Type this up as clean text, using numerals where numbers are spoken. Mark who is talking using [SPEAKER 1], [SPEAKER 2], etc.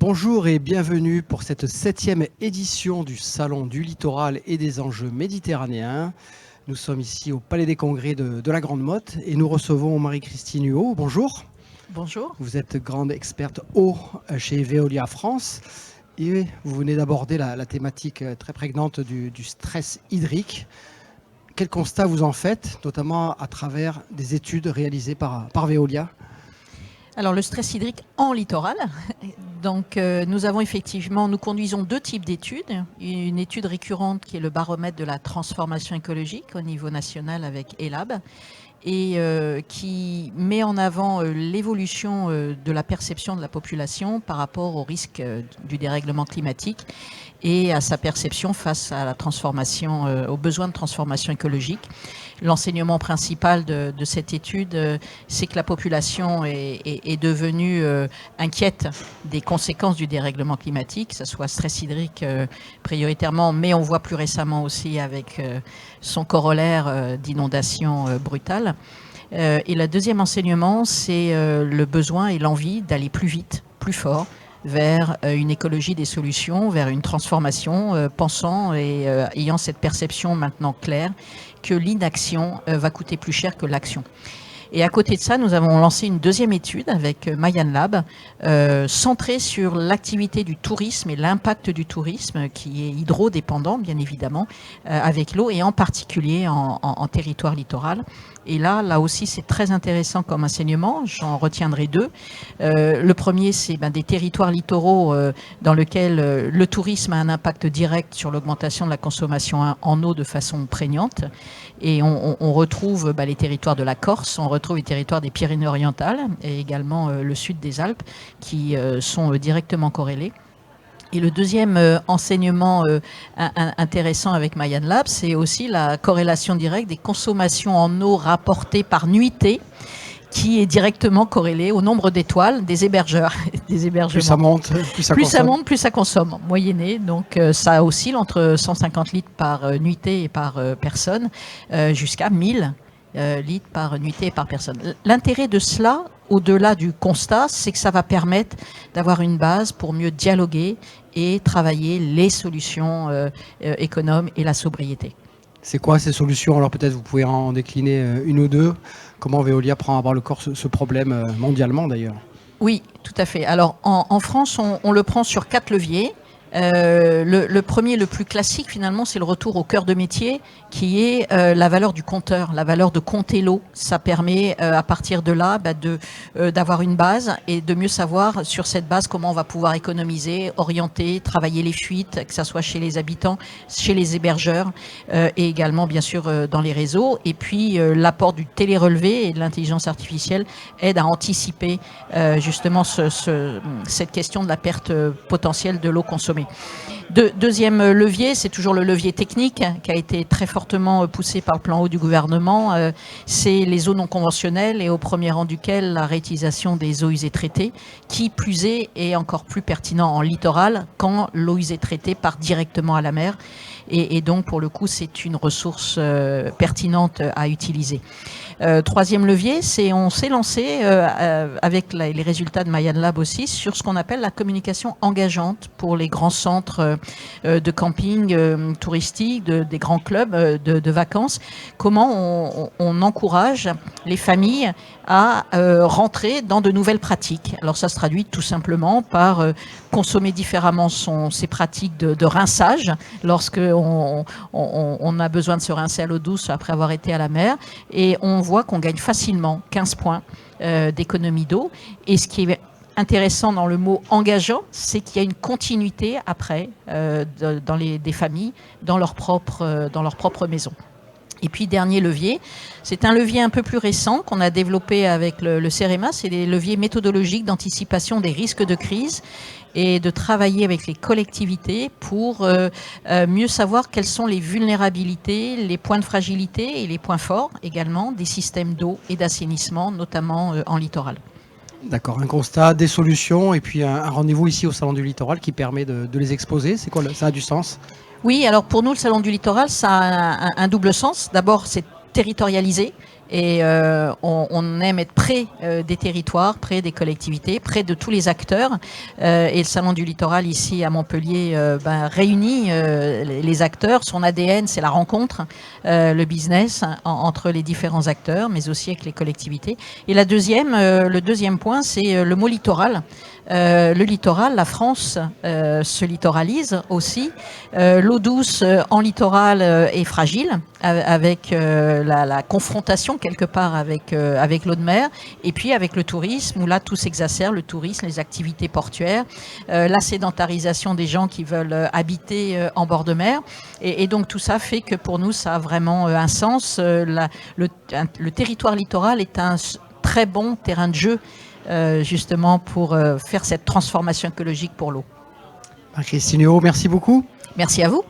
[SPEAKER 1] Bonjour et bienvenue pour cette 7e édition du Salon du Littoral et des enjeux méditerranéens. Nous sommes ici au Palais des Congrès de la Grande Motte et nous recevons Marie-Christine Huot. Bonjour.
[SPEAKER 2] Bonjour.
[SPEAKER 1] Vous êtes grande experte eau chez Veolia France et vous venez d'aborder la thématique très prégnante du stress hydrique. Quel constat vous en faites, notamment à travers des études réalisées par Veolia ?
[SPEAKER 2] Alors le stress hydrique en littoral, donc nous conduisons deux types d'études. Une étude récurrente qui est le baromètre de la transformation écologique au niveau national avec ELAB et qui met en avant l'évolution de la perception de la population par rapport au risque du dérèglement climatique et à sa perception face à la transformation, aux besoins de transformation écologique. L'enseignement principal de cette étude, c'est que la population est devenue inquiète des conséquences du dérèglement climatique, que ce soit stress hydrique prioritairement, mais on voit plus récemment aussi avec son corollaire d'inondations brutales. Et le deuxième enseignement, c'est le besoin et l'envie d'aller plus vite, plus fort, vers une écologie des solutions, vers une transformation, pensant et ayant cette perception maintenant claire que l'inaction va coûter plus cher que l'action. Et à côté de ça, nous avons lancé une deuxième étude avec Mayan Lab, centrée sur l'activité du tourisme et l'impact du tourisme, qui est hydrodépendant, bien évidemment, avec l'eau, et en particulier en territoire littoral. Et là aussi, c'est très intéressant comme enseignement. J'en retiendrai deux. Le premier, c'est des territoires littoraux dans lesquels le tourisme a un impact direct sur l'augmentation de la consommation en eau de façon prégnante. Et on retrouve les territoires de la Corse, on retrouve les territoires des Pyrénées-Orientales et également le sud des Alpes qui sont directement corrélés. Et le deuxième enseignement intéressant avec Mayan Lab, c'est aussi la corrélation directe des consommations en eau rapportées par nuitée, qui est directement corrélée au nombre d'étoiles des hébergeurs. Des hébergements.
[SPEAKER 1] Plus ça monte, plus ça consomme.
[SPEAKER 2] Plus ça monte, plus ça consomme, moyennée. Donc ça oscille entre 150 litres par nuitée et par personne, jusqu'à 1000 litres par nuitée et par personne. L'intérêt de cela, au-delà du constat, c'est que ça va permettre d'avoir une base pour mieux dialoguer et travailler les solutions économes et la sobriété.
[SPEAKER 1] C'est quoi ces solutions? Alors peut-être vous pouvez en décliner une ou deux. Comment Veolia prend à bras le corps ce problème mondialement d'ailleurs?
[SPEAKER 2] Oui, tout à fait. Alors en France, on le prend sur 4 leviers. Le premier, le plus classique finalement, c'est le retour au cœur de métier qui est la valeur du compteur, la valeur de compter l'eau. Ça permet à partir de là d'avoir une base et de mieux savoir sur cette base comment on va pouvoir économiser, orienter, travailler les fuites, que ça soit chez les habitants, chez les hébergeurs et également bien sûr dans les réseaux. Et puis l'apport du télérelevé et de l'intelligence artificielle aide à anticiper justement cette question de la perte potentielle de l'eau consommée. Deuxième levier, c'est toujours le levier technique qui a été très fortement poussé par le plan eau du gouvernement. C'est les eaux non conventionnelles et au premier rang duquel la réutilisation des eaux usées traitées, qui plus est encore plus pertinent en littoral quand l'eau usée traitée part directement à la mer. Et donc, pour le coup, c'est une ressource pertinente à utiliser. Troisième levier, on s'est lancé avec les résultats de Mayan Lab aussi sur ce qu'on appelle la communication engageante pour les grands centres de camping touristique, des grands clubs de vacances. Comment on encourage les familles à rentrer dans de nouvelles pratiques. Alors ça se traduit tout simplement par consommer différemment ses pratiques de rinçage lorsque on a besoin de se rincer à l'eau douce après avoir été à la mer, et on voit qu'on gagne facilement 15 points d'économie d'eau. Et ce qui est intéressant dans le mot engageant, c'est qu'il y a une continuité après des familles dans leur propre maison. Et puis, dernier levier, c'est un levier un peu plus récent qu'on a développé avec le CEREMA, c'est les leviers méthodologiques d'anticipation des risques de crise et de travailler avec les collectivités pour mieux savoir quelles sont les vulnérabilités, les points de fragilité et les points forts également des systèmes d'eau et d'assainissement, notamment en littoral.
[SPEAKER 1] D'accord, un constat, des solutions et puis un rendez-vous ici au Salon du Littoral qui permet de les exposer. C'est quoi, ça a du sens?
[SPEAKER 2] Oui, alors pour nous, le Salon du Littoral, ça a un double sens. D'abord, c'est territorialisé. Et on aime être près des territoires, près des collectivités, près de tous les acteurs. Et le Salon du Littoral ici à Montpellier réunit les acteurs. Son ADN, c'est la rencontre, le business entre les différents acteurs, mais aussi avec les collectivités. Et le deuxième point, c'est le mot littoral. Le littoral, la France se littoralise aussi. L'eau douce en littoral est fragile avec la confrontation quelque part avec l'eau de mer, et puis avec le tourisme où là tout s'exacerbe, le tourisme, les activités portuaires, la sédentarisation des gens qui veulent habiter en bord de mer, et donc tout ça fait que pour nous ça a vraiment un sens. Le territoire littoral est un très bon terrain de jeu justement pour faire cette transformation écologique pour l'eau.
[SPEAKER 1] Christine Huot, merci beaucoup.
[SPEAKER 2] Merci à vous.